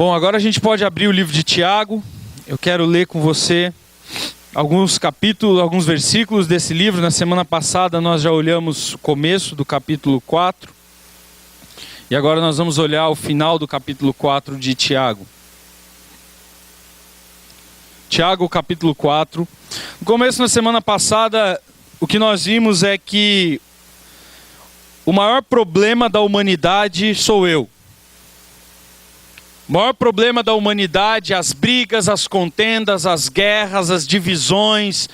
Bom, agora a gente pode abrir o livro de Tiago. Eu quero ler com você alguns capítulos, alguns versículos desse livro. Na semana passada nós já olhamos o começo do capítulo 4. E agora nós vamos olhar o final do capítulo 4 de Tiago. Tiago, capítulo 4. No começo, na semana passada, o que nós vimos é que o maior problema da humanidade sou eu. O maior problema da humanidade, as brigas, as contendas, as guerras, as divisões,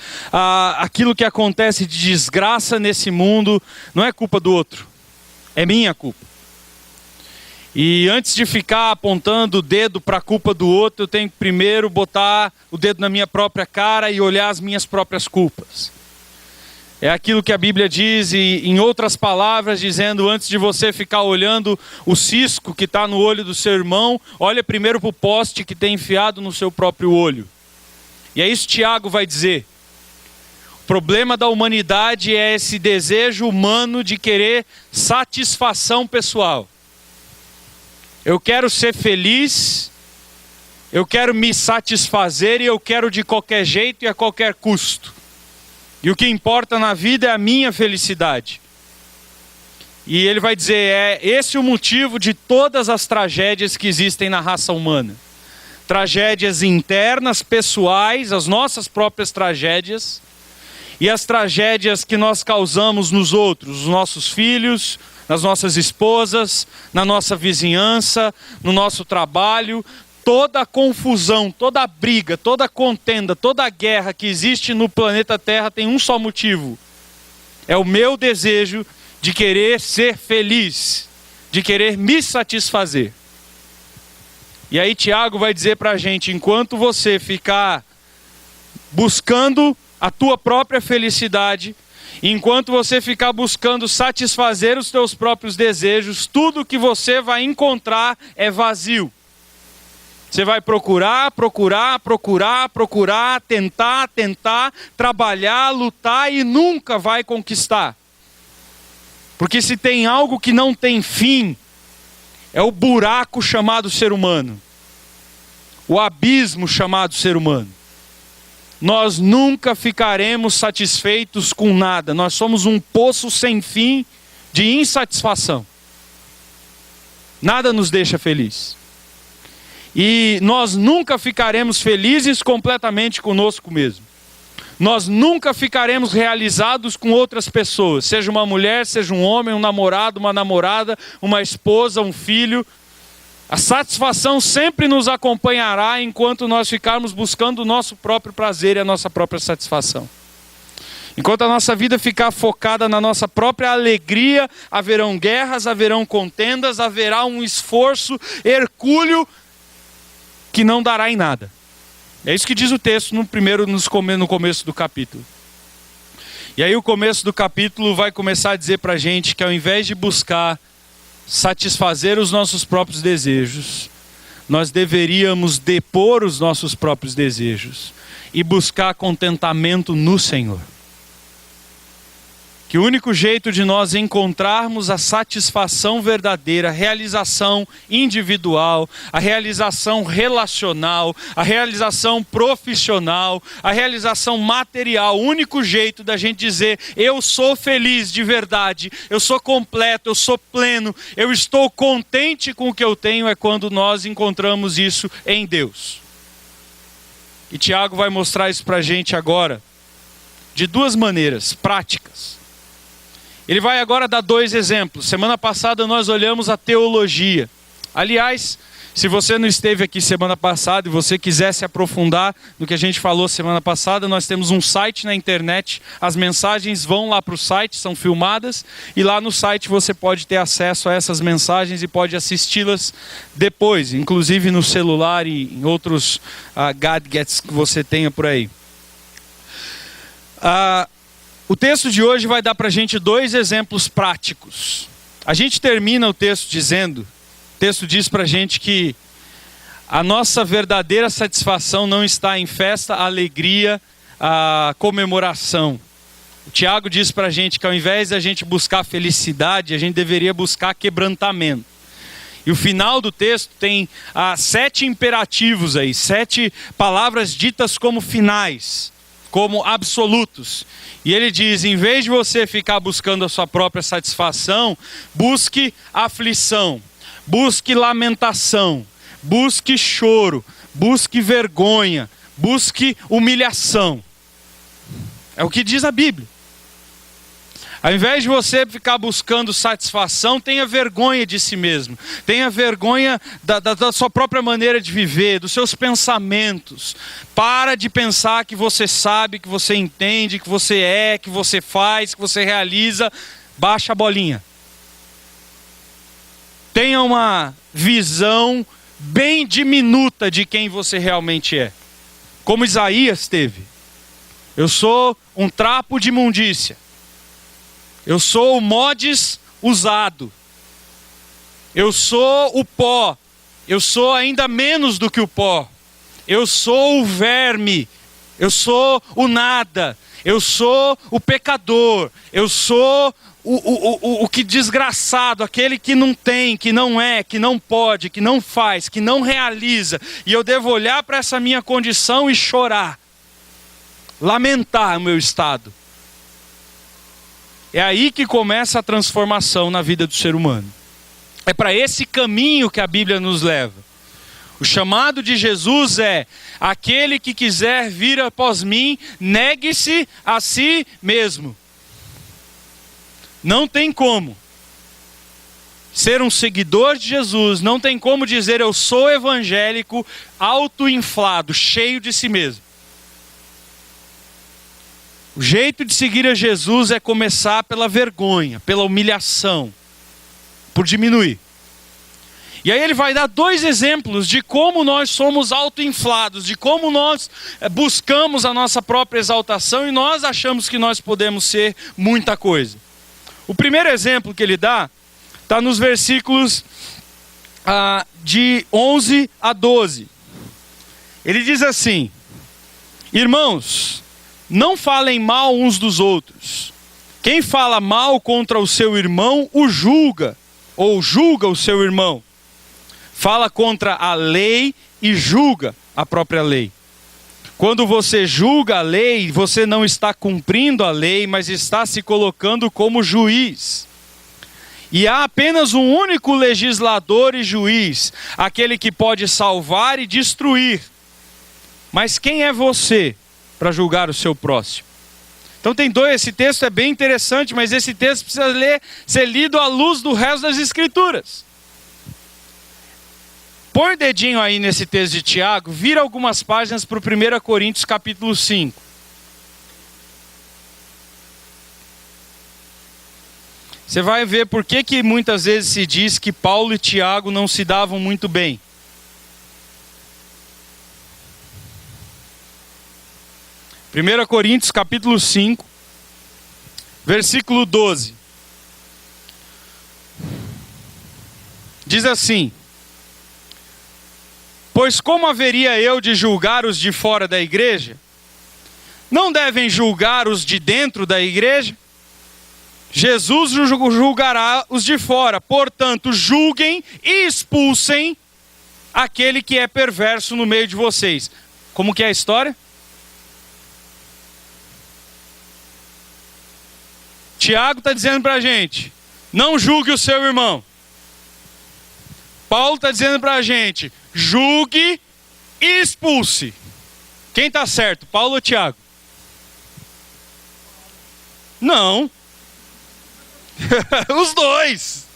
aquilo que acontece de desgraça nesse mundo, não é culpa do outro, é minha culpa. E antes de ficar apontando o dedo para a culpa do outro, eu tenho que primeiro botar o dedo na minha própria cara e olhar as minhas próprias culpas. É aquilo que a Bíblia diz, e em outras palavras, dizendo, antes de você ficar olhando o cisco que está no olho do seu irmão, olha primeiro para o poste que tem enfiado no seu próprio olho. E é isso que Tiago vai dizer. O problema da humanidade é esse desejo humano de querer satisfação pessoal. Eu quero ser feliz, eu quero me satisfazer e eu quero de qualquer jeito e a qualquer custo. E o que importa na vida é a minha felicidade. E ele vai dizer, é esse o motivo de todas as tragédias que existem na raça humana. Tragédias internas, pessoais, as nossas próprias tragédias. E as tragédias que nós causamos nos outros, os nossos filhos, nas nossas esposas, na nossa vizinhança, no nosso trabalho. Toda a confusão, toda a briga, toda a contenda, toda a guerra que existe no planeta Terra tem um só motivo. É o meu desejo de querer ser feliz, de querer me satisfazer. E aí Tiago vai dizer para a gente, enquanto você ficar buscando a tua própria felicidade, enquanto você ficar buscando satisfazer os teus próprios desejos, tudo que você vai encontrar é vazio. Você vai procurar, tentar, trabalhar, lutar e nunca vai conquistar. Porque se tem algo que não tem fim, é o buraco chamado ser humano. O abismo chamado ser humano. Nós nunca ficaremos satisfeitos com nada. Nós somos um poço sem fim de insatisfação. Nada nos deixa feliz. E nós nunca ficaremos felizes completamente conosco mesmo. Nós nunca ficaremos realizados com outras pessoas. Seja uma mulher, seja um homem, um namorado, uma namorada, uma esposa, um filho. A satisfação sempre nos acompanhará enquanto nós ficarmos buscando o nosso próprio prazer e a nossa própria satisfação. Enquanto a nossa vida ficar focada na nossa própria alegria, haverão guerras, haverão contendas, haverá um esforço hercúleo que não dará em nada. É isso que diz o texto no começo do capítulo. E aí o começo do capítulo vai começar a dizer para a gente que ao invés de buscar satisfazer os nossos próprios desejos, nós deveríamos depor os nossos próprios desejos e buscar contentamento no Senhor. Que o único jeito de nós encontrarmos a satisfação verdadeira, a realização individual, a realização relacional, a realização profissional, a realização material, o único jeito da gente dizer, eu sou feliz de verdade, eu sou completo, eu sou pleno, eu estou contente com o que eu tenho, é quando nós encontramos isso em Deus. E Tiago vai mostrar isso para a gente agora, de duas maneiras práticas. Ele vai agora dar dois exemplos. Semana passada nós olhamos a teologia. Aliás, se você não esteve aqui semana passada e você quiser se aprofundar no que a gente falou semana passada, nós temos um site na internet. As mensagens vão lá para o site, são filmadas. E lá no site você pode ter acesso a essas mensagens e pode assisti-las depois. Inclusive no celular e em outros gadgets que você tenha por aí. O texto de hoje vai dar para a gente dois exemplos práticos. A gente termina o texto dizendo, o texto diz para a gente que a nossa verdadeira satisfação não está em festa, alegria, comemoração. O Tiago diz para a gente que ao invés de a gente buscar felicidade, a gente deveria buscar quebrantamento. E o final do texto tem 7 imperativos aí, 7 palavras ditas como finais, como absolutos. E ele diz, em vez de você ficar buscando a sua própria satisfação, busque aflição, busque lamentação, busque choro, busque vergonha, busque humilhação. É o que diz a Bíblia. Ao invés de você ficar buscando satisfação, tenha vergonha de si mesmo. Tenha vergonha da sua própria maneira de viver, dos seus pensamentos. Para de pensar que você sabe, que você entende, que você é, que você faz, que você realiza. Baixa a bolinha. Tenha uma visão bem diminuta de quem você realmente é. Como Isaías teve. Eu sou um trapo de imundícia. Eu sou o modes usado. Eu sou o pó. Eu sou ainda menos do que o pó. Eu sou o verme. Eu sou o nada. Eu sou o pecador. Eu sou o que desgraçado, aquele que não tem, que não é, que não pode, que não faz, que não realiza. E eu devo olhar para essa minha condição e chorar. Lamentar o meu estado. É aí que começa a transformação na vida do ser humano. É para esse caminho que a Bíblia nos leva. O chamado de Jesus é: aquele que quiser vir após mim, negue-se a si mesmo. Não tem como ser um seguidor de Jesus, não tem como dizer eu sou evangélico, auto-inflado, cheio de si mesmo. O jeito de seguir a Jesus é começar pela vergonha, pela humilhação, por diminuir. E aí ele vai dar 2 exemplos de como nós somos autoinflados, de como nós buscamos a nossa própria exaltação e nós achamos que nós podemos ser muita coisa. O primeiro exemplo que ele dá está nos versículos de 11 a 12. Ele diz assim: irmãos, não falem mal uns dos outros. Quem fala mal contra o seu irmão, o julga, ou julga o seu irmão. Fala contra a lei e julga a própria lei. Quando você julga a lei, você não está cumprindo a lei, mas está se colocando como juiz. E há apenas um único legislador e juiz, aquele que pode salvar e destruir. Mas quem é você para julgar o seu próximo? Então esse texto é bem interessante, mas esse texto precisa ser lido à luz do resto das Escrituras. Põe o dedinho aí nesse texto de Tiago, vira algumas páginas para o 1 Coríntios capítulo 5. Você vai ver por que muitas vezes se diz que Paulo e Tiago não se davam muito bem. Primeira Coríntios capítulo 5, versículo 12. Diz assim: pois como haveria eu de julgar os de fora da igreja? Não devem julgar os de dentro da igreja? Jesus julgará os de fora. Portanto, julguem e expulsem aquele que é perverso no meio de vocês. Como que é a história? Tiago está dizendo para a gente: não julgue o seu irmão. Paulo está dizendo para a gente: julgue e expulse. Quem está certo, Paulo ou Tiago? Não. Os dois.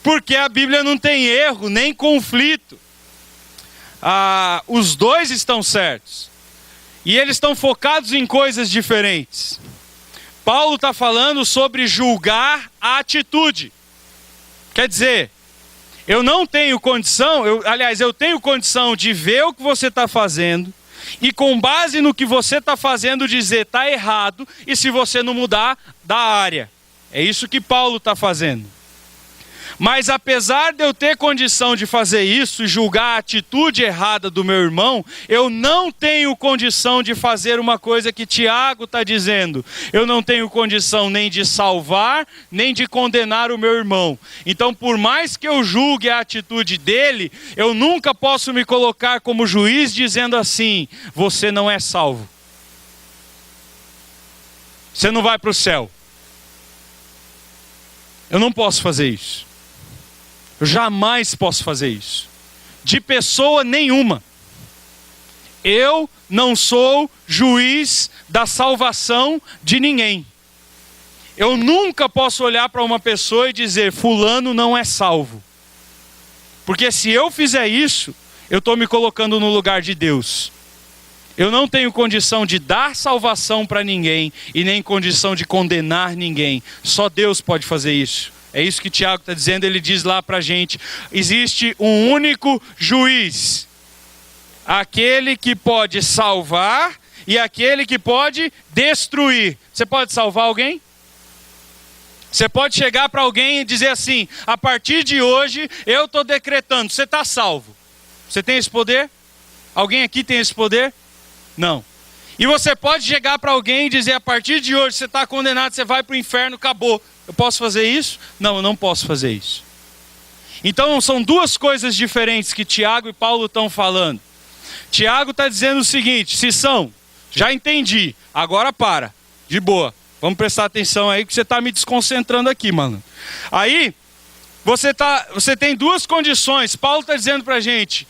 Porque a Bíblia não tem erro, nem conflito. Os dois estão certos. E eles estão focados em coisas diferentes. Paulo está falando sobre julgar a atitude. Quer dizer, eu não tenho condição, eu tenho condição de ver o que você está fazendo e com base no que você está fazendo dizer está errado e se você não mudar, da área. É isso que Paulo está fazendo. Mas apesar de eu ter condição de fazer isso e julgar a atitude errada do meu irmão, eu não tenho condição de fazer uma coisa que Tiago está dizendo. Eu não tenho condição nem de salvar, nem de condenar o meu irmão. Então, por mais que eu julgue a atitude dele, eu nunca posso me colocar como juiz dizendo assim: você não é salvo. Você não vai para o céu. Eu não posso fazer isso. Eu jamais posso fazer isso. De pessoa nenhuma. Eu não sou juiz da salvação de ninguém. Eu nunca posso olhar para uma pessoa e dizer: fulano não é salvo. Porque se eu fizer isso, eu estou me colocando no lugar de Deus. Eu não tenho condição de dar salvação para ninguém e nem condição de condenar ninguém. Só Deus pode fazer isso. É isso que Tiago está dizendo. Ele diz lá para a gente: existe um único juiz. Aquele que pode salvar e aquele que pode destruir. Você pode salvar alguém? Você pode chegar para alguém e dizer assim: a partir de hoje eu estou decretando, você está salvo. Você tem esse poder? Alguém aqui tem esse poder? Não. E você pode chegar para alguém e dizer: a partir de hoje você está condenado, você vai para o inferno, acabou. Eu posso fazer isso? Não, eu não posso fazer isso. Então são duas coisas diferentes que Tiago e Paulo estão falando. Tiago está dizendo o seguinte: se são, já entendi, agora para, de boa. Vamos prestar atenção aí que você está me desconcentrando aqui, mano. Aí, você tem duas condições. Paulo está dizendo para a gente: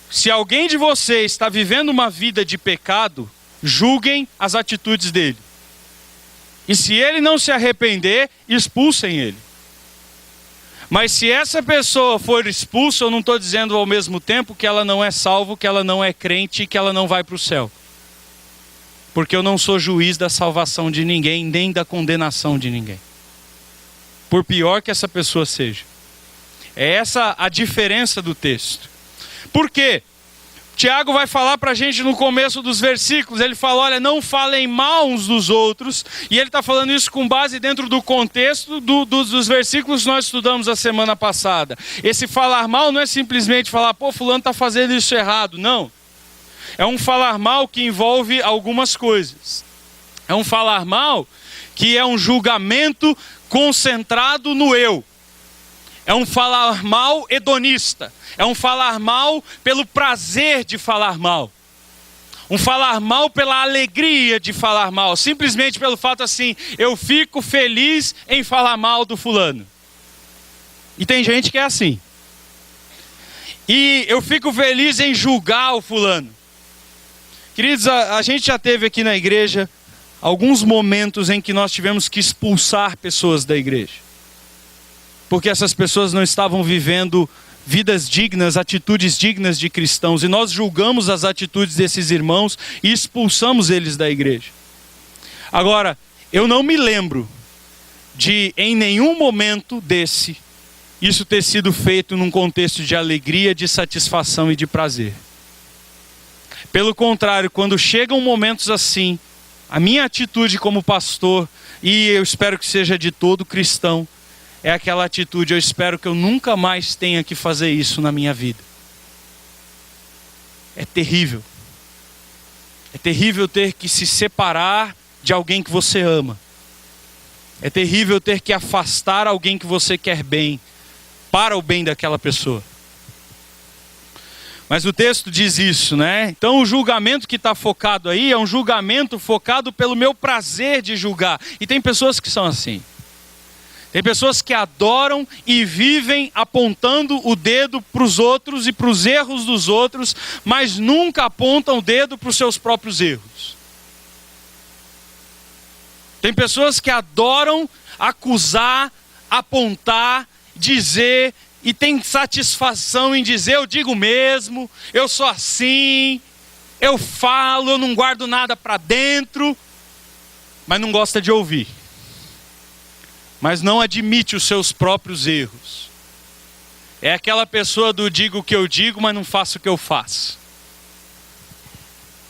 se alguém de vocês está vivendo uma vida de pecado, julguem as atitudes dele. E se ele não se arrepender, expulsem ele. Mas se essa pessoa for expulsa, eu não estou dizendo ao mesmo tempo que ela não é salva, que ela não é crente e que ela não vai para o céu. Porque eu não sou juiz da salvação de ninguém, nem da condenação de ninguém. Por pior que essa pessoa seja. É essa a diferença do texto. Por quê? Tiago vai falar para a gente no começo dos versículos. Ele fala: olha, não falem mal uns dos outros. E ele está falando isso com base dentro do contexto dos versículos que nós estudamos a semana passada. Esse falar mal não é simplesmente falar: pô, fulano está fazendo isso errado. Não. É um falar mal que envolve algumas coisas. É um falar mal que é um julgamento concentrado no eu. É um falar mal hedonista. É um falar mal pelo prazer de falar mal. Um falar mal pela alegria de falar mal. Simplesmente pelo fato assim: eu fico feliz em falar mal do fulano. E tem gente que é assim. E eu fico feliz em julgar o fulano. Queridos, a gente já teve aqui na igreja alguns momentos em que nós tivemos que expulsar pessoas da igreja. Porque essas pessoas não estavam vivendo vidas dignas, atitudes dignas de cristãos. E nós julgamos as atitudes desses irmãos e expulsamos eles da igreja. Agora, eu não me lembro de, em nenhum momento desse, isso ter sido feito num contexto de alegria, de satisfação e de prazer. Pelo contrário, quando chegam momentos assim, a minha atitude como pastor, e eu espero que seja de todo cristão, é aquela atitude: eu espero que eu nunca mais tenha que fazer isso na minha vida. É terrível. É terrível ter que se separar de alguém que você ama. É terrível ter que afastar alguém que você quer bem, para o bem daquela pessoa. Mas o texto diz isso, né? Então o julgamento que está focado aí é um julgamento focado pelo meu prazer de julgar. E tem pessoas que são assim. Tem pessoas que adoram e vivem apontando o dedo para os outros e para os erros dos outros, mas nunca apontam o dedo para os seus próprios erros. Tem pessoas que adoram acusar, apontar, dizer, e tem satisfação em dizer: eu digo mesmo, eu sou assim, eu falo, eu não guardo nada para dentro, mas não gosta de ouvir. Mas não admite os seus próprios erros. É aquela pessoa do digo o que eu digo, mas não faço o que eu faço.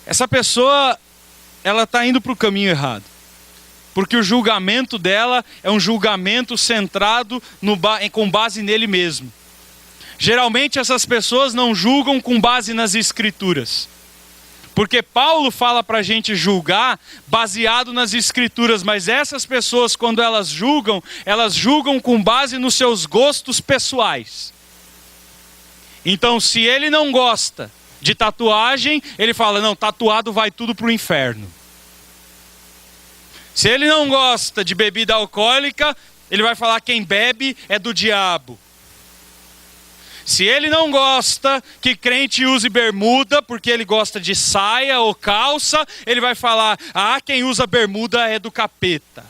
Essa pessoa, ela está indo para o caminho errado. Porque o julgamento dela é um julgamento centrado com base nele mesmo. Geralmente essas pessoas não julgam com base nas Escrituras. Porque Paulo fala para a gente julgar baseado nas Escrituras, mas essas pessoas, quando elas julgam com base nos seus gostos pessoais. Então, se ele não gosta de tatuagem, ele fala, não, tatuado vai tudo para o inferno. Se ele não gosta de bebida alcoólica, ele vai falar, quem bebe é do diabo. Se ele não gosta que crente use bermuda, porque ele gosta de saia ou calça, ele vai falar, quem usa bermuda é do capeta.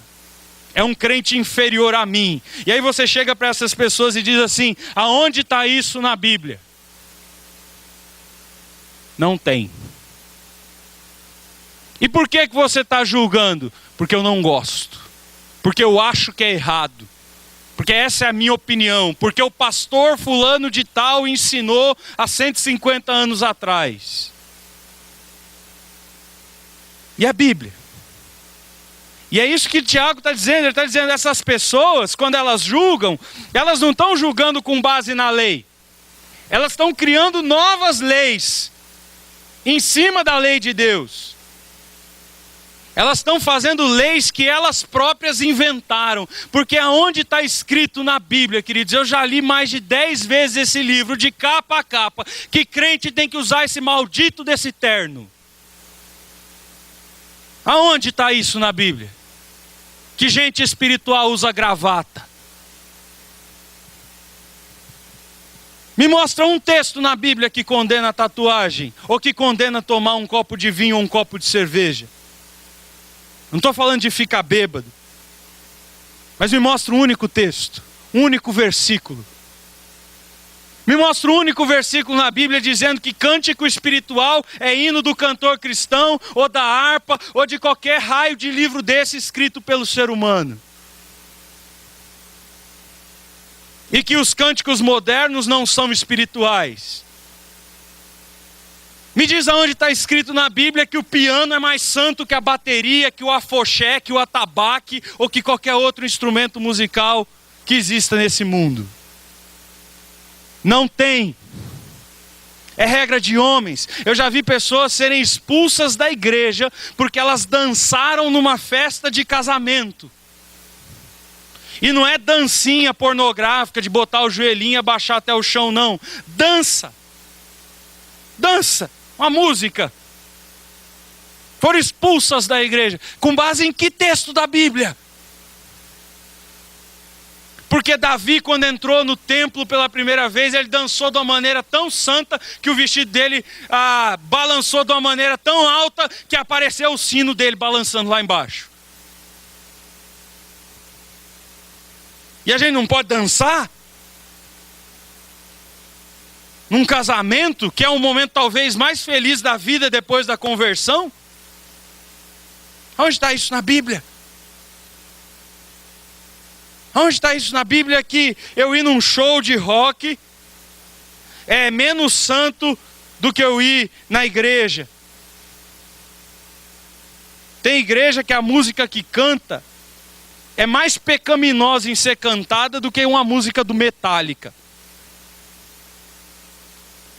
É um crente inferior a mim. E aí você chega para essas pessoas e diz assim, aonde está isso na Bíblia? Não tem. E por que você está julgando? Porque eu não gosto. Porque eu acho que é errado. Porque essa é a minha opinião. Porque o pastor fulano de tal ensinou há 150 anos atrás. E a Bíblia? E é isso que Tiago está dizendo. Ele está dizendo, essas pessoas, quando elas julgam, elas não estão julgando com base na lei. Elas estão criando novas leis em cima da lei de Deus. Elas estão fazendo leis que elas próprias inventaram. Porque aonde está escrito na Bíblia, queridos, eu já li mais de 10 vezes esse livro, de capa a capa, que crente tem que usar esse maldito desse terno. Aonde está isso na Bíblia? Que gente espiritual usa gravata. Me mostra um texto na Bíblia que condena a tatuagem, ou que condena tomar um copo de vinho ou um copo de cerveja. Não estou falando de ficar bêbado. Mas me mostra um único texto, um único versículo. Me mostra um único versículo na Bíblia dizendo que cântico espiritual é hino do cantor cristão, ou da harpa, ou de qualquer raio de livro desse escrito pelo ser humano. E que os cânticos modernos não são espirituais. Me diz aonde está escrito na Bíblia que o piano é mais santo que a bateria, que o afoxé, que o atabaque, ou que qualquer outro instrumento musical que exista nesse mundo. Não tem. É regra de homens. Eu já vi pessoas serem expulsas da igreja porque elas dançaram numa festa de casamento. E não é dancinha pornográfica de botar o joelhinho e abaixar até o chão, não. Dança. Dança. Uma música. Foram expulsas da igreja. Com base em que texto da Bíblia? Porque Davi, quando entrou no templo pela primeira vez, ele dançou de uma maneira tão santa que o vestido dele balançou de uma maneira tão alta que apareceu o sino dele balançando lá embaixo. E a gente não pode dançar? Num casamento, que é um momento talvez mais feliz da vida depois da conversão? Onde está isso na Bíblia? Onde está isso na Bíblia que eu ir num show de rock é menos santo do que eu ir na igreja? Tem igreja que a música que canta é mais pecaminosa em ser cantada do que uma música do Metallica.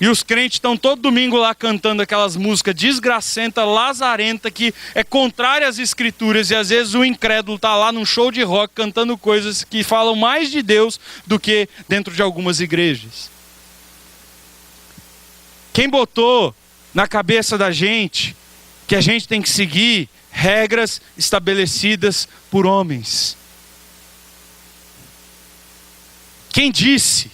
E os crentes estão todo domingo lá cantando aquelas músicas desgracentas, lazarenta, que é contrária às escrituras. E às vezes o incrédulo está lá num show de rock cantando coisas que falam mais de Deus do que dentro de algumas igrejas. Quem botou na cabeça da gente que a gente tem que seguir regras estabelecidas por homens? Quem disse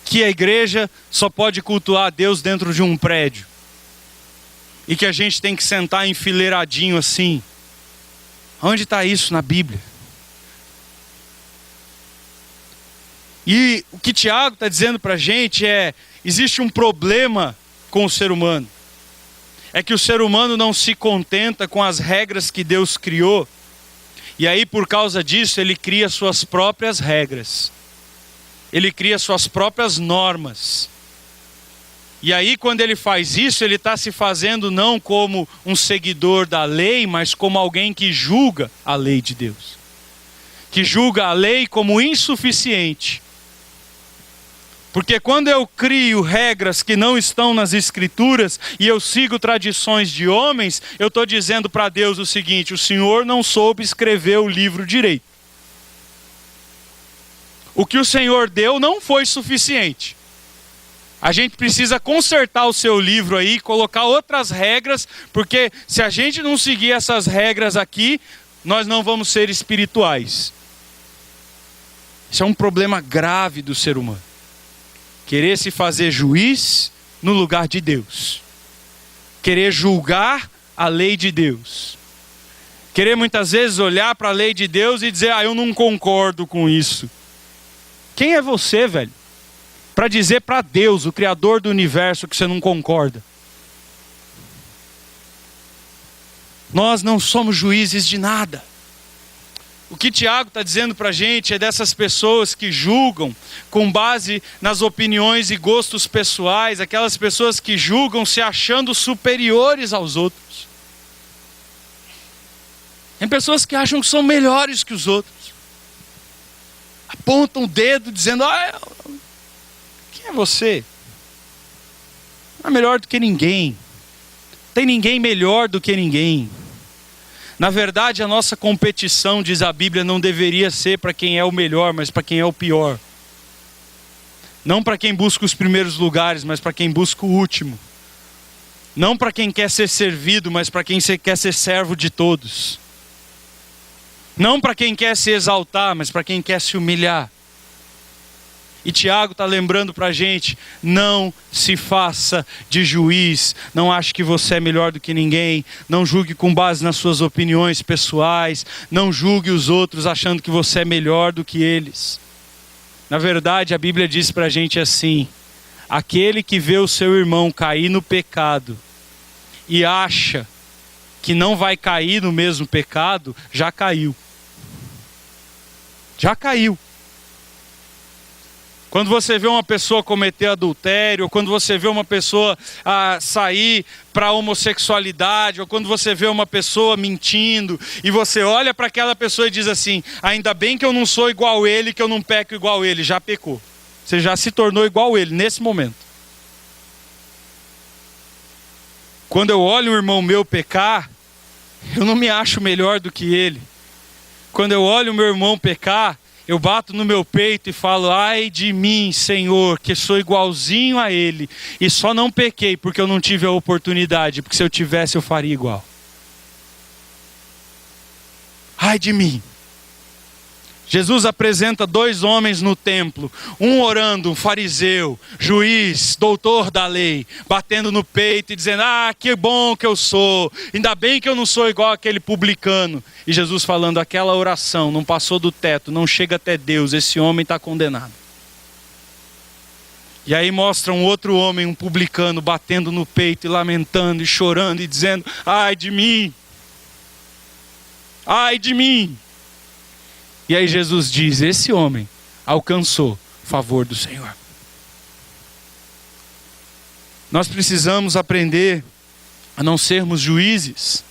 que a igreja só pode cultuar a Deus dentro de um prédio? E que a gente tem que sentar enfileiradinho assim? Onde está isso na Bíblia? E o que Tiago está dizendo para a gente é, existe um problema com o ser humano. É que o ser humano não se contenta com as regras que Deus criou. E aí, por causa disso, ele cria suas próprias regras. Ele cria suas próprias normas. E aí, quando ele faz isso, ele está se fazendo não como um seguidor da lei, mas como alguém que julga a lei de Deus. Que julga a lei como insuficiente. Porque quando eu crio regras que não estão nas Escrituras e eu sigo tradições de homens, eu estou dizendo para Deus o seguinte: o Senhor não soube escrever o livro direito. O que o Senhor deu não foi suficiente. A gente precisa consertar o seu livro aí, colocar outras regras, porque se a gente não seguir essas regras aqui, nós não vamos ser espirituais. Isso é um problema grave do ser humano. Querer se fazer juiz no lugar de Deus. Querer julgar a lei de Deus. Querer muitas vezes olhar para a lei de Deus e dizer: eu não concordo com isso. Quem é você, velho, para dizer para Deus, o Criador do universo, que você não concorda? Nós não somos juízes de nada. O que Tiago está dizendo para a gente é dessas pessoas que julgam com base nas opiniões e gostos pessoais, aquelas pessoas que julgam se achando superiores aos outros. Tem pessoas que acham que são melhores que os outros. Apontam o dedo dizendo: quem é você? Não é melhor do que ninguém. Tem ninguém melhor do que ninguém. Na verdade, a nossa competição, diz a Bíblia, não deveria ser para quem é o melhor, mas para quem é o pior. Não para quem busca os primeiros lugares, mas para quem busca o último. Não para quem quer ser servido, mas para quem quer ser servo de todos. Não para quem quer se exaltar, mas para quem quer se humilhar. E Tiago está lembrando para a gente: não se faça de juiz, não ache que você é melhor do que ninguém, não julgue com base nas suas opiniões pessoais, não julgue os outros achando que você é melhor do que eles. Na verdade, a Bíblia diz para a gente assim: aquele que vê o seu irmão cair no pecado e acha que não vai cair no mesmo pecado, já caiu. Já caiu. Quando você vê uma pessoa cometer adultério, ou quando você vê uma pessoa sair para a homossexualidade, ou quando você vê uma pessoa mentindo, e você olha para aquela pessoa e diz assim: ainda bem que eu não sou igual ele, que eu não peco igual ele. Já pecou. Você já se tornou igual ele nesse momento. Quando eu olho um irmão meu pecar, eu não me acho melhor do que ele. Quando eu olho o meu irmão pecar, eu bato no meu peito e falo: ai de mim, Senhor, que sou igualzinho a ele. E só não pequei porque eu não tive a oportunidade, porque se eu tivesse eu faria igual. Ai de mim. Jesus apresenta dois homens no templo, um orando, um fariseu, juiz, doutor da lei, batendo no peito e dizendo: que bom que eu sou, ainda bem que eu não sou igual aquele publicano. E Jesus falando: aquela oração não passou do teto, não chega até Deus, esse homem está condenado. E aí mostra um outro homem, um publicano, batendo no peito e lamentando e chorando e dizendo: ai de mim, ai de mim. E aí Jesus diz: esse homem alcançou favor do Senhor. Nós precisamos aprender a não sermos juízes,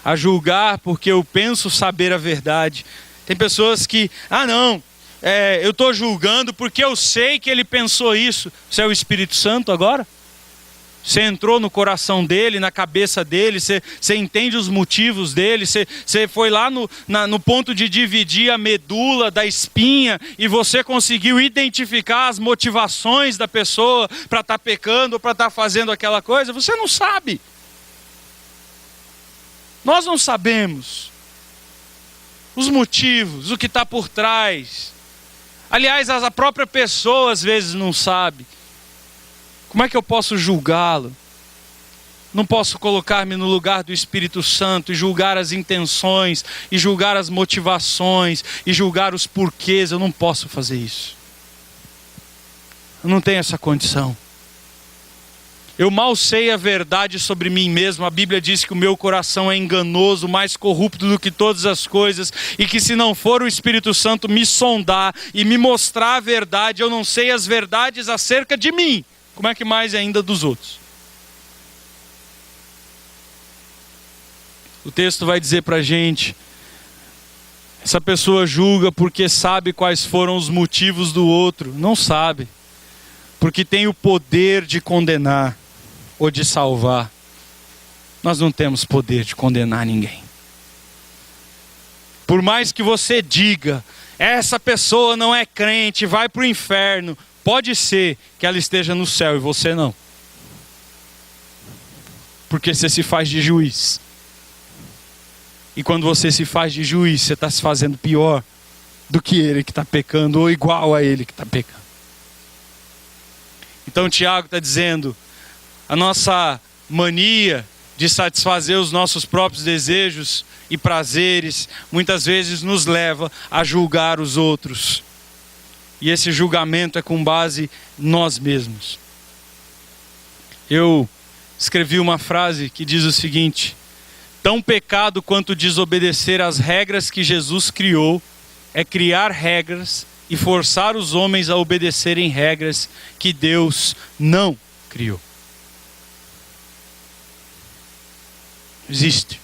a julgar porque eu penso saber a verdade. Tem pessoas que: eu estou julgando porque eu sei que ele pensou isso. Você é o Espírito Santo agora? Você entrou no coração dele, na cabeça dele, você entende os motivos dele, você foi lá no ponto de dividir a medula da espinha e você conseguiu identificar as motivações da pessoa para estar pecando ou para estar fazendo aquela coisa? Você não sabe. Nós não sabemos os motivos, o que está por trás. Aliás, a própria pessoa às vezes não sabe. Como é que eu posso julgá-lo? Não posso colocar-me no lugar do Espírito Santo e julgar as intenções, e julgar as motivações, e julgar os porquês. Eu não posso fazer isso. Eu não tenho essa condição. Eu mal sei a verdade sobre mim mesmo. A Bíblia diz que o meu coração é enganoso, mais corrupto do que todas as coisas, e que se não for o Espírito Santo me sondar e me mostrar a verdade, eu não sei as verdades acerca de mim. como é que mais ainda dos outros? O texto vai dizer para a gente, essa pessoa julga porque sabe quais foram os motivos do outro. Não sabe, porque tem o poder de condenar ou de salvar. Nós não temos poder de condenar ninguém. Por mais que você diga, essa pessoa não é crente, vai para o inferno, pode ser que ela esteja no céu e você não. Porque você se faz de juiz. E quando você se faz de juiz, você está se fazendo pior do que ele que está pecando, ou igual a ele que está pecando. Então Tiago está dizendo, a nossa mania de satisfazer os nossos próprios desejos e prazeres, muitas vezes nos leva a julgar os outros. E esse julgamento é com base em nós mesmos. Eu escrevi uma frase que diz o seguinte: tão pecado quanto desobedecer às regras que Jesus criou é criar regras e forçar os homens a obedecerem regras que Deus não criou. Existe.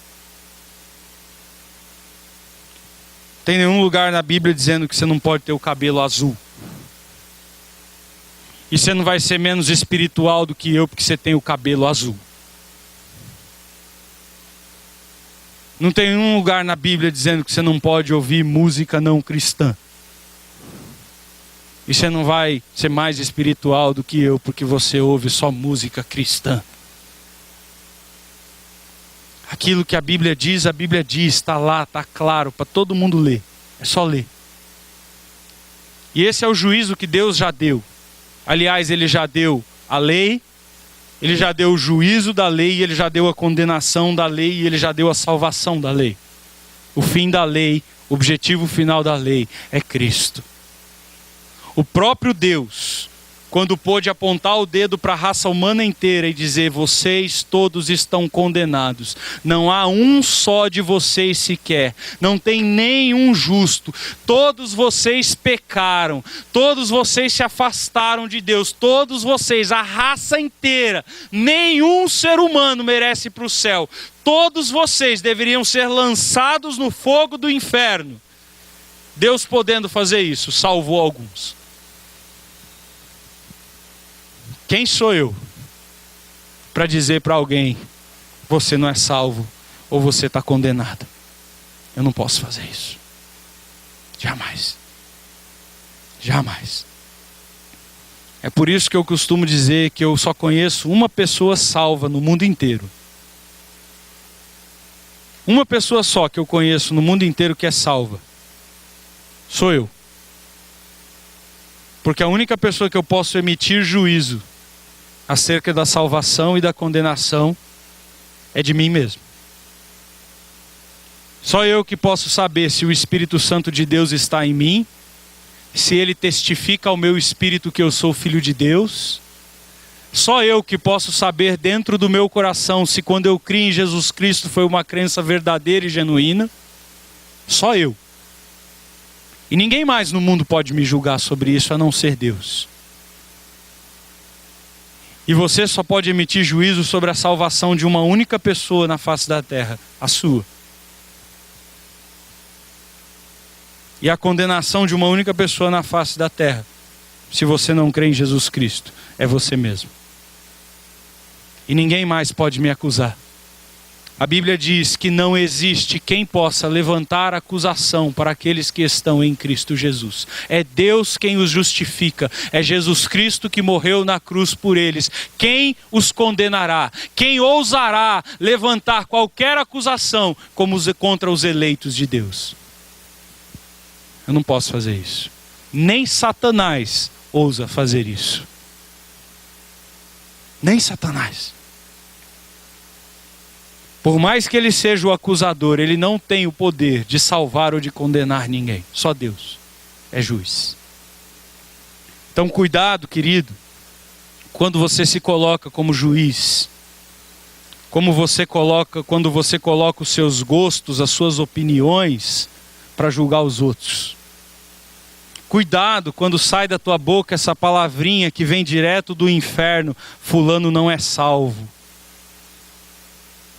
Não tem nenhum lugar na Bíblia dizendo que você não pode ter o cabelo azul. E você não vai ser menos espiritual do que eu porque você tem o cabelo azul. Não tem nenhum lugar na Bíblia dizendo que você não pode ouvir música não cristã. E você não vai ser mais espiritual do que eu porque você ouve só música cristã. Aquilo que a Bíblia diz, está lá, está claro para todo mundo ler. É só ler. E esse é o juízo que Deus já deu. Aliás, Ele já deu a lei, Ele já deu o juízo da lei, Ele já deu a condenação da lei e Ele já deu a salvação da lei. O fim da lei, o objetivo final da lei é Cristo. O próprio Deus, quando pôde apontar o dedo para a raça humana inteira e dizer, vocês todos estão condenados, não há um só de vocês sequer, não tem nenhum justo, todos vocês pecaram, todos vocês se afastaram de Deus, todos vocês, a raça inteira, nenhum ser humano merece ir para o céu, todos vocês deveriam ser lançados no fogo do inferno. Deus, podendo fazer isso, salvou alguns. Quem sou eu para dizer para alguém, você não é salvo ou você está condenado? Eu não posso fazer isso. Jamais. Jamais. É por isso que eu costumo dizer que eu só conheço uma pessoa salva no mundo inteiro. Uma pessoa só que eu conheço no mundo inteiro que é salva. Sou eu. Porque a única pessoa que eu posso emitir juízo acerca da salvação e da condenação é de mim mesmo. Só eu que posso saber se o Espírito Santo de Deus está em mim, se ele testifica ao meu espírito que eu sou filho de Deus. Só eu que posso saber dentro do meu coração se quando eu criei em Jesus Cristo foi uma crença verdadeira e genuína. Só eu. E ninguém mais no mundo pode me julgar sobre isso a não ser Deus. E você só pode emitir juízo sobre a salvação de uma única pessoa na face da terra, a sua. E a condenação de uma única pessoa na face da terra, se você não crê em Jesus Cristo, é você mesmo. E ninguém mais pode me acusar. A Bíblia diz que não existe quem possa levantar acusação para aqueles que estão em Cristo Jesus. É Deus quem os justifica. É Jesus Cristo que morreu na cruz por eles. Quem os condenará? Quem ousará levantar qualquer acusação contra os eleitos de Deus? Eu não posso fazer isso. Nem Satanás ousa fazer isso. Nem Satanás. Por mais que ele seja o acusador, ele não tem o poder de salvar ou de condenar ninguém. Só Deus é juiz. Então cuidado, querido, quando você se coloca como juiz, quando você coloca os seus gostos, as suas opiniões para julgar os outros. Cuidado quando sai da tua boca essa palavrinha que vem direto do inferno. Fulano não é salvo.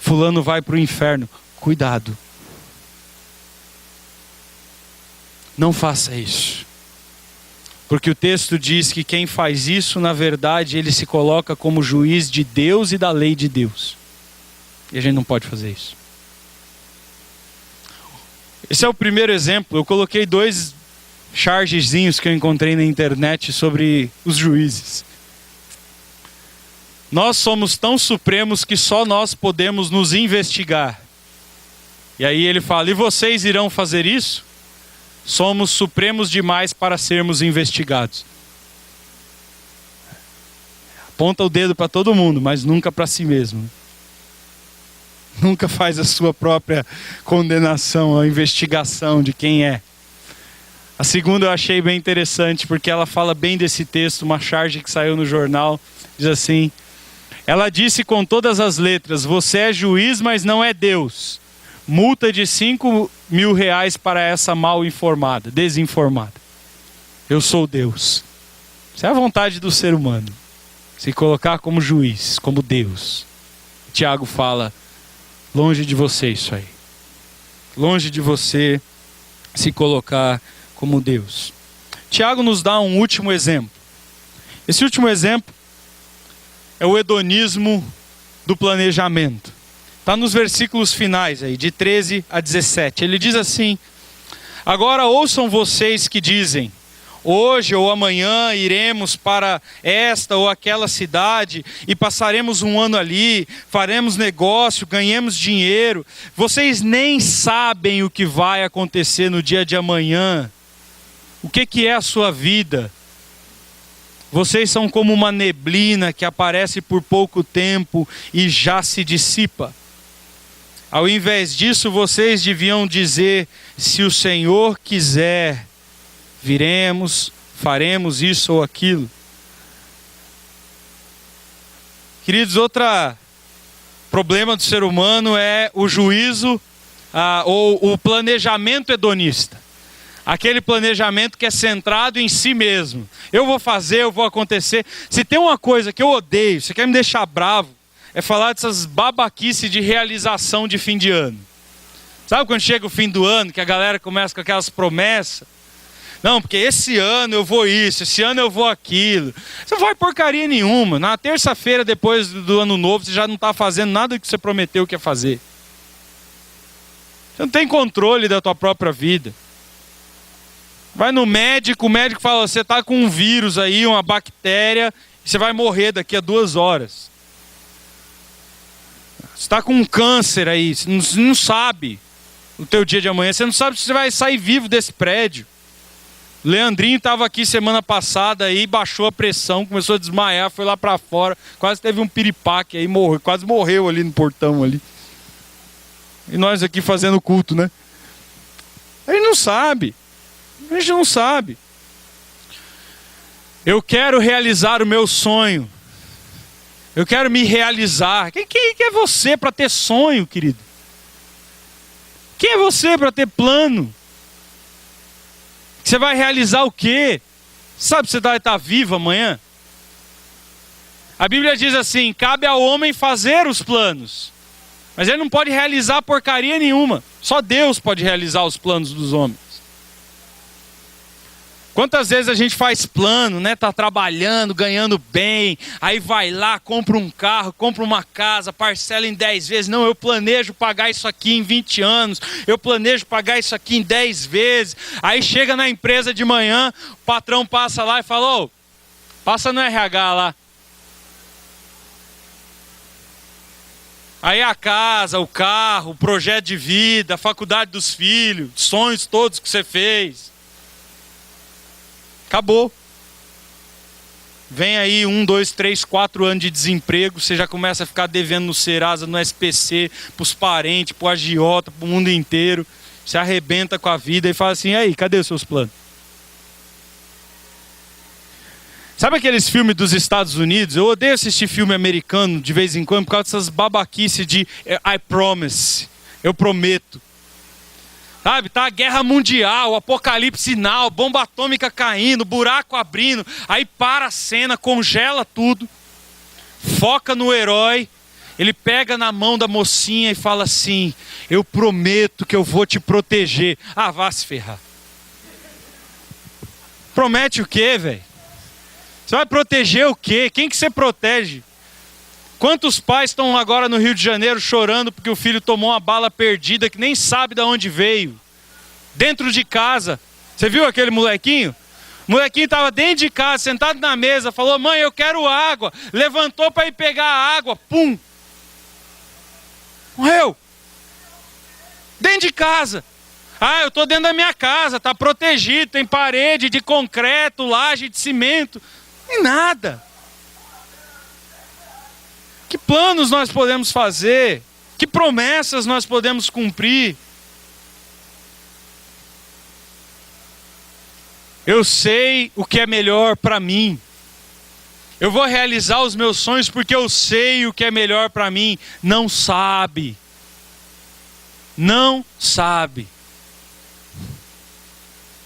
Fulano vai para o inferno. Cuidado. Não faça isso. Porque o texto diz que quem faz isso, na verdade, ele se coloca como juiz de Deus e da lei de Deus. E a gente não pode fazer isso. Esse é o primeiro exemplo. Eu coloquei 2 chargezinhos que eu encontrei na internet sobre os juízes. Nós somos tão supremos que só nós podemos nos investigar. E aí ele fala, e vocês irão fazer isso? Somos supremos demais para sermos investigados. Aponta o dedo para todo mundo, mas nunca para si mesmo. Nunca faz a sua própria condenação, a investigação de quem é. A segunda eu achei bem interessante, porque ela fala bem desse texto, uma charge que saiu no jornal, diz assim, ela disse com todas as letras, você é juiz, mas não é Deus. Multa de R$5.000 para essa mal informada, desinformada. Eu sou Deus. Isso é a vontade do ser humano. Se colocar como juiz, como Deus. Tiago fala, longe de você isso aí. Longe de você se colocar como Deus. Tiago nos dá um último exemplo. Esse último exemplo é o hedonismo do planejamento. Está nos versículos finais aí, de 13 a 17. Ele diz assim, agora ouçam vocês que dizem, hoje ou amanhã iremos para esta ou aquela cidade e passaremos um ano ali, faremos negócio, ganhemos dinheiro. Vocês nem sabem o que vai acontecer no dia de amanhã. O que é a sua vida? Vocês são como uma neblina que aparece por pouco tempo e já se dissipa. Ao invés disso, vocês deviam dizer, se o Senhor quiser, viremos, faremos isso ou aquilo. Queridos, outro problema do ser humano é o juízo ou o planejamento hedonista. Aquele planejamento que é centrado em si mesmo. Eu vou fazer, eu vou acontecer. Se tem uma coisa que eu odeio, você quer me deixar bravo, é falar dessas babaquices de realização de fim de ano. Sabe quando chega o fim do ano, que a galera começa com aquelas promessas? Não, porque esse ano eu vou isso, esse ano eu vou aquilo. Você não vai porcaria nenhuma. Na terça-feira, depois do ano novo, você já não está fazendo nada do que você prometeu que ia fazer. Você não tem controle da tua própria vida. Vai no médico, o médico fala, você está com um vírus aí, uma bactéria, e você vai morrer daqui a 2 horas. Você está com um câncer aí, você não sabe o teu dia de amanhã, você não sabe se você vai sair vivo desse prédio. Leandrinho estava aqui semana passada aí, baixou a pressão, começou a desmaiar, foi lá para fora, quase teve um piripaque aí, quase morreu ali no portão ali. E nós aqui fazendo culto, né? Ele não sabe. A gente não sabe. Eu quero realizar o meu sonho. Eu quero me realizar. Quem é você para ter sonho, querido? Quem é você para ter plano? Você vai realizar o quê? Sabe se você vai estar vivo amanhã? A Bíblia diz assim, cabe ao homem fazer os planos. Mas ele não pode realizar porcaria nenhuma. Só Deus pode realizar os planos dos homens. Quantas vezes a gente faz plano, né? Tá trabalhando, ganhando bem, aí vai lá, compra um carro, compra uma casa, parcela em 10 vezes. Não, eu planejo pagar isso aqui em 20 anos, eu planejo pagar isso aqui em 10 vezes. Aí chega na empresa de manhã, o patrão passa lá e fala, ô, passa no RH lá. Aí a casa, o carro, o projeto de vida, a faculdade dos filhos, sonhos todos que você fez. Acabou. Vem aí 1, 2, 3, 4 anos de desemprego, você já começa a ficar devendo no Serasa, no SPC, pros parentes, pro agiota, pro mundo inteiro. Você arrebenta com a vida e fala assim, e aí, cadê os seus planos? Sabe aqueles filmes dos Estados Unidos? Eu odeio assistir filme americano de vez em quando por causa dessas babaquices de I promise, eu prometo. Sabe, tá a guerra mundial, apocalipse sinal, bomba atômica caindo, buraco abrindo, aí para a cena, congela tudo, foca no herói, ele pega na mão da mocinha e fala assim: eu prometo que eu vou te proteger. Ah, vá se ferrar. Promete o quê, velho? Você vai proteger o quê? Quem que você protege? Quantos pais estão agora no Rio de Janeiro chorando porque o filho tomou uma bala perdida que nem sabe de onde veio? Dentro de casa. Você viu aquele molequinho? O molequinho estava dentro de casa, sentado na mesa, falou: mãe, eu quero água. Levantou para ir pegar a água. Pum! Morreu. Dentro de casa. Ah, eu estou dentro da minha casa, está protegido, tem parede de concreto, laje de cimento. Nem nada. Que planos nós podemos fazer? Que promessas nós podemos cumprir? Eu sei o que é melhor para mim. Eu vou realizar os meus sonhos porque eu sei o que é melhor para mim. Não sabe. Não sabe.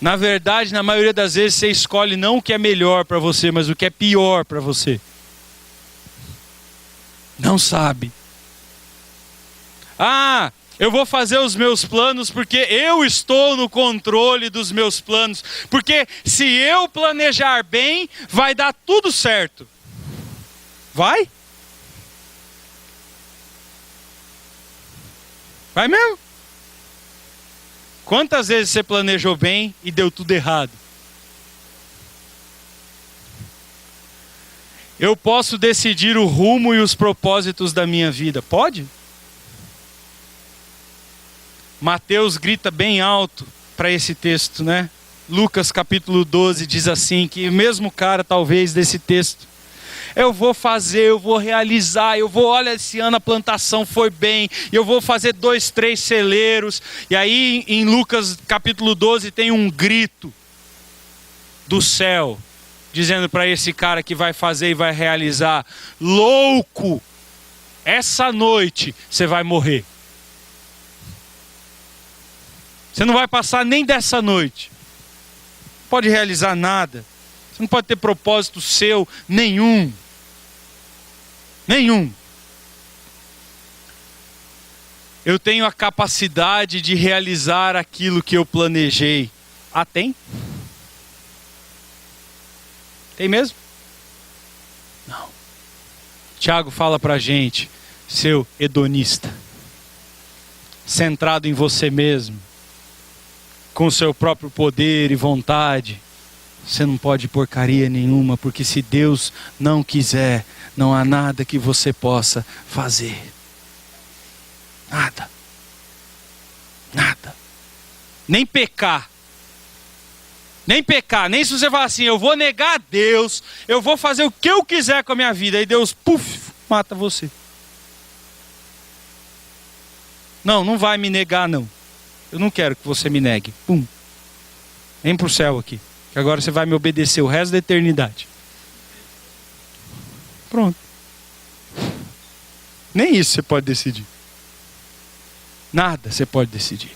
Na verdade, na maioria das vezes, você escolhe não o que é melhor para você, mas o que é pior para você. Não sabe. Ah, eu vou fazer os meus planos porque eu estou no controle dos meus planos. Porque se eu planejar bem, vai dar tudo certo. Vai? Vai mesmo? Quantas vezes você planejou bem e deu tudo errado? Eu posso decidir o rumo e os propósitos da minha vida. Pode? Mateus grita bem alto para esse texto, né? Lucas capítulo 12 diz assim, que o mesmo cara talvez desse texto: eu vou fazer, eu vou realizar, olha, esse ano a plantação foi bem, eu vou fazer 2, 3 celeiros. E aí em Lucas capítulo 12 tem um grito do céu, dizendo para esse cara que vai fazer e vai realizar: louco, essa noite você vai morrer. Você não vai passar nem dessa noite. Não pode realizar nada. Você não pode ter propósito seu nenhum. Nenhum. Eu tenho a capacidade de realizar aquilo que eu planejei. Ah, tem? Tem mesmo? Não. Tiago fala pra gente: seu hedonista, centrado em você mesmo, com o seu próprio poder e vontade, você não pode porcaria nenhuma, porque se Deus não quiser, não há nada que você possa fazer. Nada. Nada. Nem pecar. Nem pecar, nem se você falar assim: eu vou negar a Deus, eu vou fazer o que eu quiser com a minha vida, aí Deus, puf, mata você. Não, não vai me negar não. Eu não quero que você me negue. Pum. Vem pro céu aqui, que agora você vai me obedecer o resto da eternidade. Pronto. Nem isso você pode decidir. Nada você pode decidir.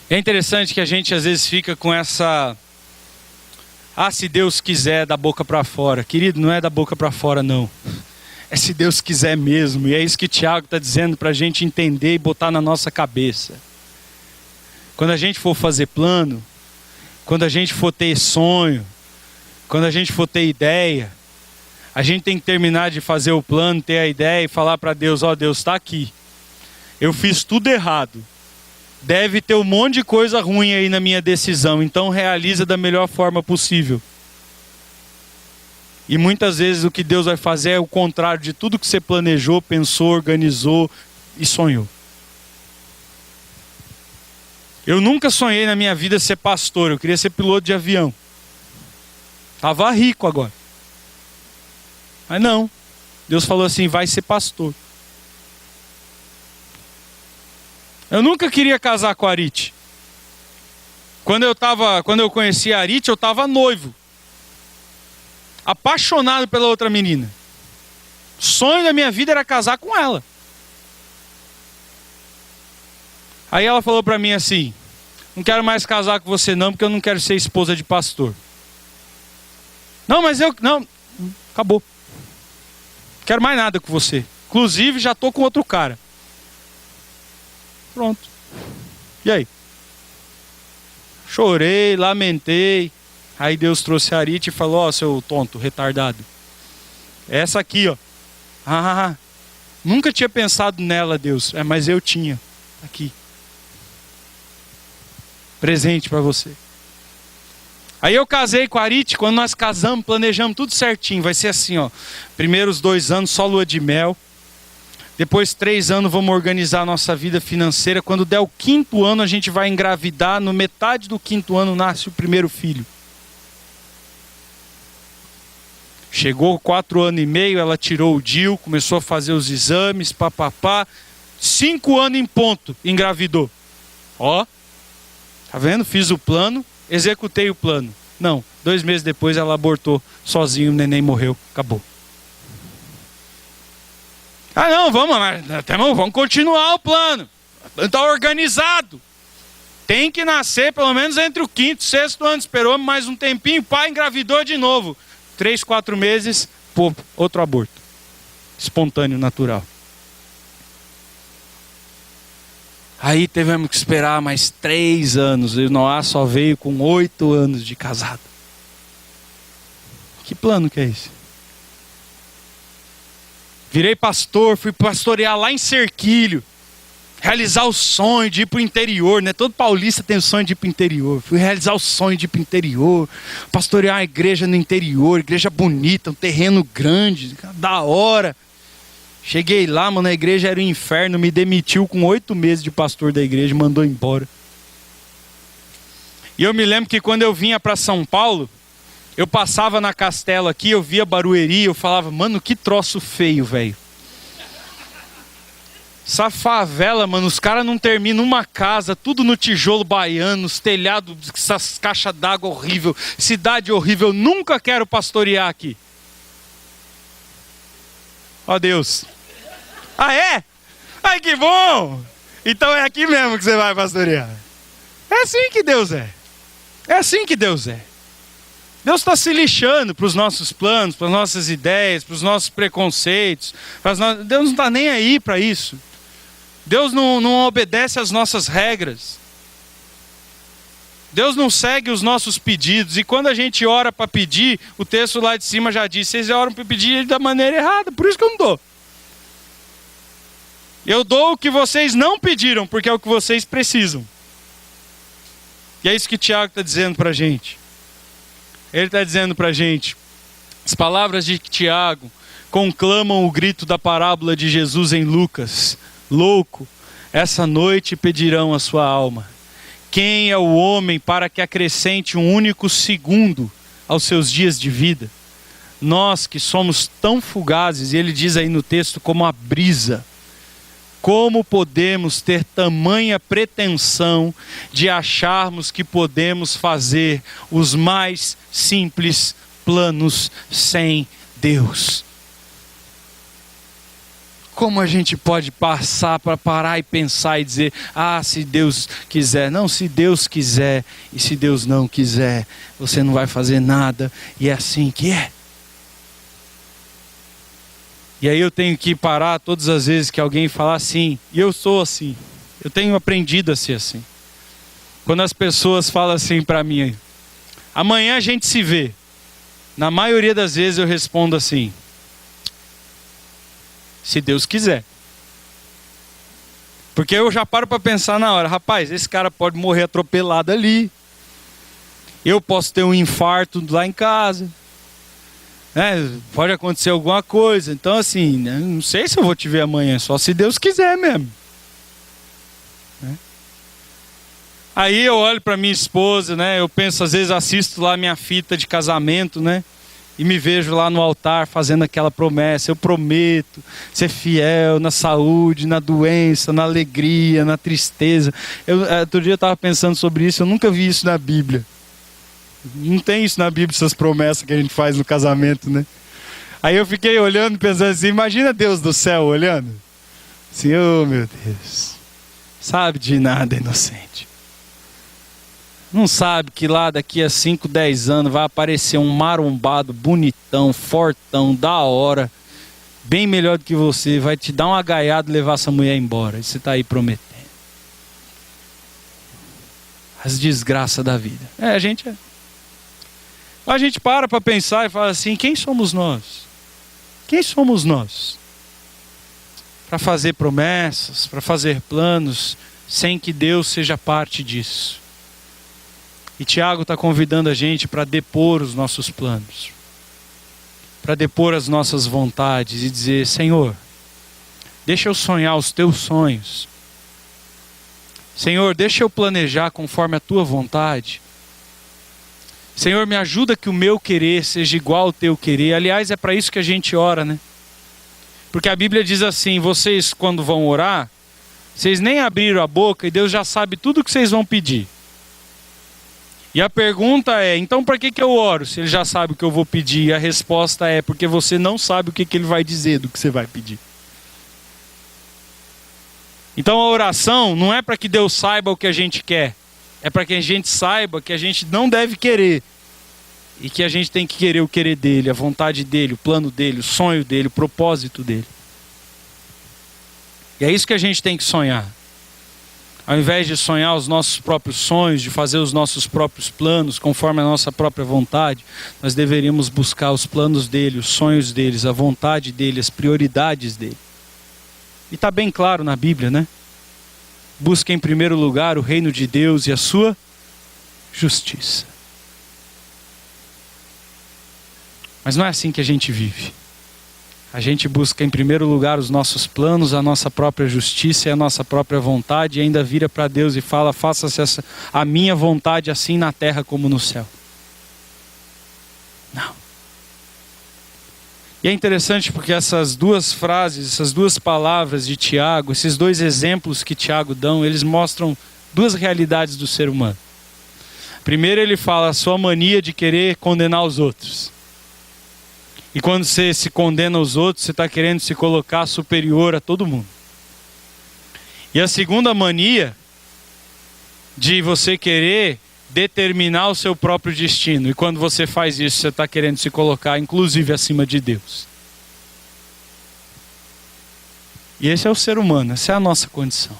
É interessante que a gente às vezes fica com essa: ah, se Deus quiser, da boca para fora. Querido, não é da boca para fora não. É se Deus quiser mesmo. E é isso que Tiago está dizendo para a gente entender e botar na nossa cabeça. Quando a gente for fazer plano, quando a gente for ter sonho, quando a gente for ter ideia, a gente tem que terminar de fazer o plano, ter a ideia e falar para Deus: ó, Deus, está aqui. Eu fiz tudo errado. Deve ter um monte de coisa ruim aí na minha decisão, então realiza da melhor forma possível. E muitas vezes o que Deus vai fazer é o contrário de tudo que você planejou, pensou, organizou e sonhou. Eu nunca sonhei na minha vida ser pastor, eu queria ser piloto de avião. Estava rico agora. Mas não, Deus falou assim: vai ser pastor. Eu nunca queria casar com a Arite. Quando eu conheci a Arite, eu estava noivo. Apaixonado pela outra menina. O sonho da minha vida era casar com ela. Aí ela falou para mim assim: não quero mais casar com você não, porque eu não quero ser esposa de pastor. Não, mas não, acabou. Não quero mais nada com você. Inclusive já estou com outro cara. Pronto. E aí? Chorei, lamentei. Aí Deus trouxe a Arite e falou: ó, seu tonto, retardado. Essa aqui, ó. Nunca tinha pensado nela, Deus. Mas eu tinha. Aqui. Presente para você. Aí eu casei com a Arite. Quando nós casamos, planejamos tudo certinho. Vai ser assim, ó. Primeiros 2 anos, só lua de mel. Depois 3 anos vamos organizar a nossa vida financeira. Quando der o 5º ano, a gente vai engravidar. No metade do 5º ano nasce o primeiro filho. Chegou 4 anos e meio, ela tirou o DIU, começou a fazer os exames, papapá. 5 anos em ponto, engravidou. Ó, tá vendo? Fiz o plano, executei o plano. Não, 2 meses depois ela abortou sozinho, o neném morreu, acabou. Ah não, vamos continuar o plano. Está organizado. Tem que nascer pelo menos entre o 5º e 6º ano. Esperou mais um tempinho, pai engravidou de novo. 3, 4 meses, pô, outro aborto. Espontâneo, natural. Aí tivemos que esperar mais 3 anos. E o Noah só veio com 8 anos de casado. Que plano que é esse? Virei pastor, fui pastorear lá em Cerquilho. Realizar o sonho de ir para o interior, né? Todo paulista tem o sonho de ir para o interior. Fui realizar o sonho de ir para o interior. Pastorear uma igreja no interior, igreja bonita, um terreno grande, da hora. Cheguei lá, mano, a igreja era um inferno. Me demitiu com 8 meses de pastor da igreja, mandou embora. E eu me lembro que quando eu vinha para São Paulo, eu passava na Castelo aqui, eu via Barueri, eu falava: mano, que troço feio, velho. Essa favela, mano, os caras não terminam uma casa, tudo no tijolo baiano, os telhados, essas caixas d'água horrível, cidade horrível. Nunca quero pastorear aqui. Ó Deus. Ah é? Ai que bom! Então é aqui mesmo que você vai pastorear. É assim que Deus é. É assim que Deus é. Deus está se lixando para os nossos planos, para as nossas ideias, para os nossos preconceitos. Deus não está nem aí para isso. Deus não obedece às nossas regras. Deus não segue os nossos pedidos. E quando a gente ora para pedir, o texto lá de cima já diz: vocês oram para pedir da maneira errada. Por isso que eu não dou. Eu dou o que vocês não pediram, porque é o que vocês precisam. E é isso que Tiago está dizendo para a gente. Ele está dizendo para a gente, as palavras de Tiago conclamam o grito da parábola de Jesus em Lucas: louco, essa noite pedirão a sua alma. Quem é o homem para que acrescente um único segundo aos seus dias de vida? Nós que somos tão fugazes, e ele diz aí no texto, como a brisa, como podemos ter tamanha pretensão de acharmos que podemos fazer os mais simples planos sem Deus? Como a gente pode passar para parar e pensar e dizer: ah, se Deus quiser. Não, se Deus quiser e se Deus não quiser, você não vai fazer nada, e é assim que é. E aí eu tenho que parar todas as vezes que alguém falar assim, e eu sou assim. Eu tenho aprendido a ser assim. Quando as pessoas falam assim para mim: amanhã a gente se vê. Na maioria das vezes eu respondo assim: se Deus quiser. Porque eu já paro para pensar na hora: rapaz, esse cara pode morrer atropelado ali. Eu posso ter um infarto lá em casa. Pode acontecer alguma coisa. Então assim, não sei se eu vou te ver amanhã, só se Deus quiser mesmo. Aí eu olho para minha esposa, eu penso, às vezes assisto lá minha fita de casamento, e me vejo lá no altar fazendo aquela promessa: eu prometo ser fiel na saúde, na doença, na alegria, na tristeza. Outro dia eu estava pensando sobre isso, eu nunca vi isso na Bíblia. Não tem isso na Bíblia, essas promessas que a gente faz no casamento, Aí eu fiquei olhando, pensando assim: imagina Deus do céu olhando. Assim, oh meu Deus, Sabe de nada, inocente. Não sabe que lá daqui a 5, 10 anos vai aparecer um marombado, bonitão, fortão, da hora, bem melhor do que você, vai te dar uma gaiada e levar essa mulher embora. E você está aí prometendo. As desgraças da vida. A gente para pensar e fala assim, quem somos nós? Quem somos nós? Para fazer promessas, para fazer planos, sem que Deus seja parte disso. E Tiago está convidando a gente para depor os nossos planos, para depor as nossas vontades e dizer, Senhor, deixa eu sonhar os teus sonhos. Senhor, deixa eu planejar conforme a tua vontade. Senhor, me ajuda que o meu querer seja igual ao teu querer. Aliás, é para isso que a gente ora, né? Porque a Bíblia diz assim, vocês quando vão orar, vocês nem abriram a boca e Deus já sabe tudo o que vocês vão pedir. E a pergunta é, então para que eu oro se Ele já sabe o que eu vou pedir? E a resposta é, porque você não sabe o que Ele vai dizer do que você vai pedir. Então a oração não é para que Deus saiba o que a gente quer. É para que a gente saiba que a gente não deve querer. E que a gente tem que querer o querer dEle, a vontade dEle, o plano dEle, o sonho dEle, o propósito dEle. E é isso que a gente tem que sonhar. Ao invés de sonhar os nossos próprios sonhos, de fazer os nossos próprios planos, conforme a nossa própria vontade, nós deveríamos buscar os planos dEle, os sonhos dEle, a vontade dEle, as prioridades dEle. E está bem claro na Bíblia, né? Busque em primeiro lugar o reino de Deus e a sua justiça. Mas não é assim que a gente vive. A gente busca em primeiro lugar os nossos planos, a nossa própria justiça e a nossa própria vontade, e ainda vira para Deus e fala, faça-se a minha vontade assim na terra como no céu. Não. E é interessante porque essas duas frases, essas duas palavras de Tiago, esses dois exemplos que Tiago dão, eles mostram duas realidades do ser humano. Primeiro ele fala a sua mania de querer condenar os outros. E quando você se condena aos outros, você está querendo se colocar superior a todo mundo. E a segunda mania de você querer determinar o seu próprio destino. E quando você faz isso, você está querendo se colocar, inclusive, acima de Deus. E esse é o ser humano, essa é a nossa condição.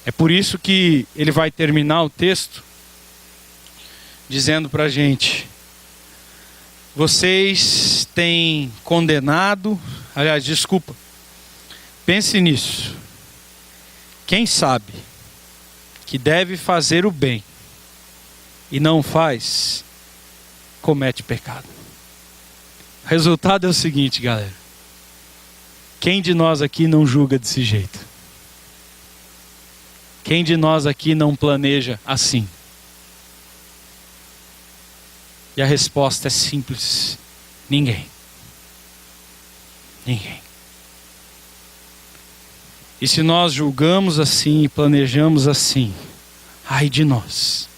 É por isso que ele vai terminar o texto dizendo para a gente: vocês têm condenado, pense nisso. Quem sabe que deve fazer o bem e não faz, comete pecado. O resultado é o seguinte, galera. Quem de nós aqui não julga desse jeito? Quem de nós aqui não planeja assim? E a resposta é simples: ninguém. Ninguém. E se nós julgamos assim e planejamos assim, ai de nós,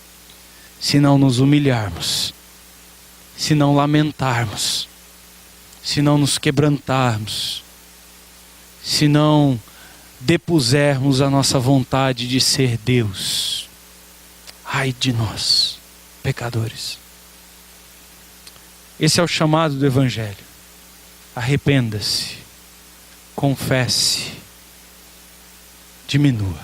se não nos humilharmos, se não lamentarmos, se não nos quebrantarmos, se não depusermos a nossa vontade de ser Deus. Ai de nós, pecadores. Esse é o chamado do Evangelho. Arrependa-se, confesse, diminua.